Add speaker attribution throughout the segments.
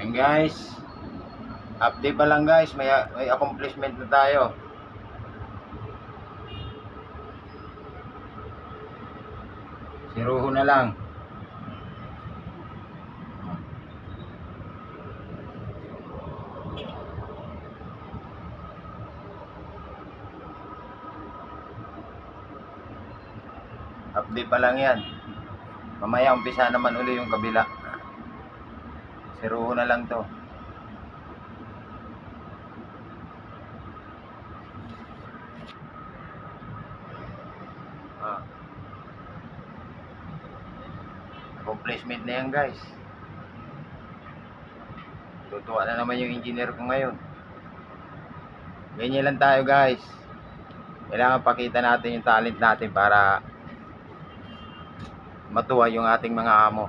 Speaker 1: Ayan guys, update pa lang guys, may accomplishment na tayo. Siruho na lang. Update pa lang yan. Mamaya umpisa naman uli yung kabila. Siruho na lang to. Accomplishment na yan guys. Tutuwa na naman yung engineer ko ngayon. Ganyan lang tayo guys. Kailangan pakita natin yung talent natin para matuwa yung ating mga amo.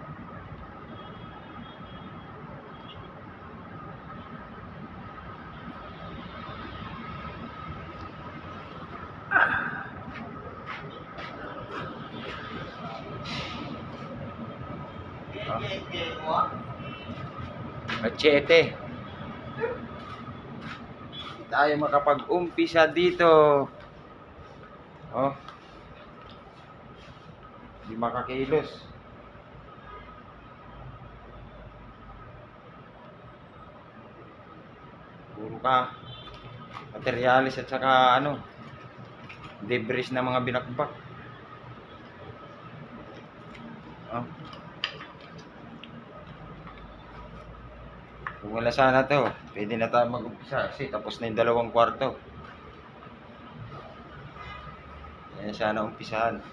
Speaker 1: Machete. Tayo makapag-umpisa dito. Oh. Hindi makakilos. Puro ka materialis at saka debris na mga binakbak. Oh. Kung wala sana to, pwede na tayo mag-umpisa kasi tapos na yung 2 kwarto. Yan sana umpisahan.